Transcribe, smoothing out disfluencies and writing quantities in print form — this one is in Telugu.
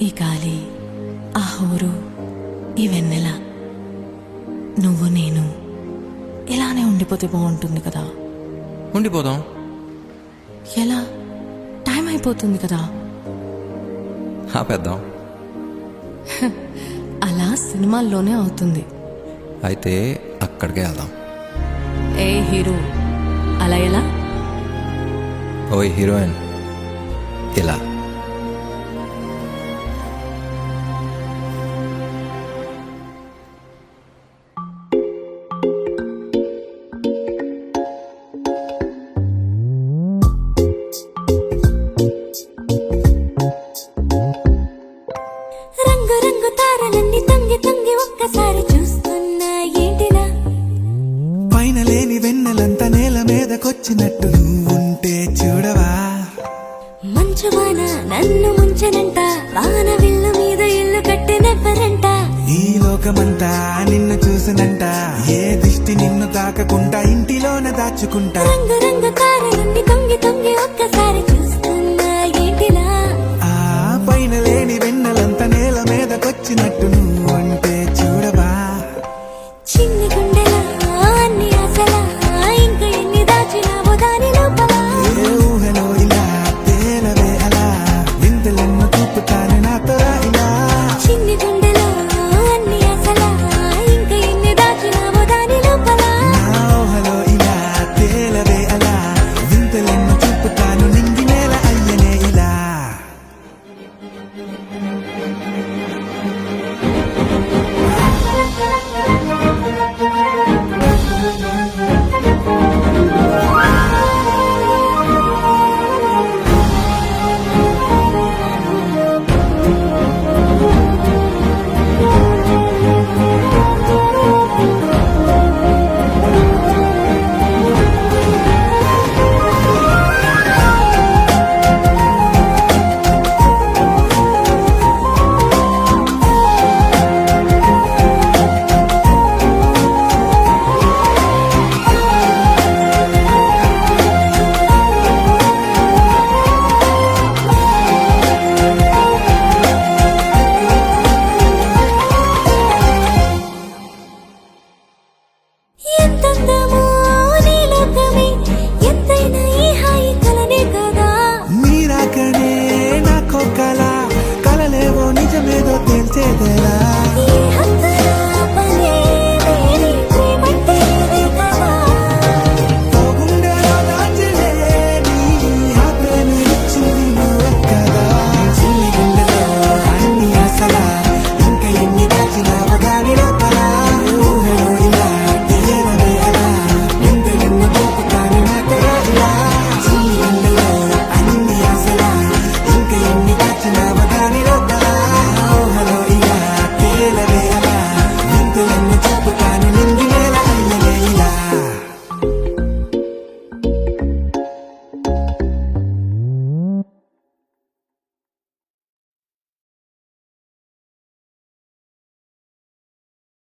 ఈ గాలి, ఆ ఊరు, ఈ వెన్నెల, నువ్వు నేను ఇలానే ఉండిపోతే బాగుంటుంది కదా. ఉండిపోదాం. ఎలా? టైం అయిపోతుంది కదా. ఆపేద్దాం. అలా సినిమాల్లోనే అవుతుంది. అయితే అక్కడికే వెళ్దాం. ఏ హీరో, అలా ఎలా? ఓయ్ హీరోయిన్, ఇలా. రంగు రంగు తారలన్నీ తొంగి తొంగి ఒక్కసారి చూస్తున్నా ఏంటిలా? పైన లేని వెన్నెలంతా నేల మీదకొచ్చినట్టు నువ్వుంటే చూడవా? మంచు వాన నన్ను ముంచనంట, వాన విల్లు మీద ఇల్లు కట్టినెవ్వరంట. ఈ లోకమంతా నిన్ను చూసినంట, ఏ దిష్టి నిన్ను తాకకుండా ఇంటిలోన దాచుకుంటా. రంగు రంగు తారలన్నీ తొంగి తొంగి ఒక్కసారి చూస్తున్నా ఏంటిలా? ఆ పైన లేని వెన్నెలంతా నేల మీదకొచ్చినట్టు నువ్వుంటే చూడవా? చిన్ని గుండెలా అన్ని ఆశలా, ఇంకా ఎన్ని దాచినావో దాని లోపల. ఏ ఊహలో ఇలా తేలవే అలా, వింతలెన్నో చూపుతాను నాతో రా ఇలా. చిన్ని గుండెలో అన్ని ఆశలా, ఇంకా ఎన్ని దాచినావో దాని లోపల. నా ఊహలో ఇలా తేలవే అలా, వింతలెన్నో చూపుతాను నింగి నేల అయ్యనే ఇలా. ఎంతందమో నీ లోకమే, ఎంతైనా ఈ హాయి కలనే కదా. మీరాకనే నాకో కళ,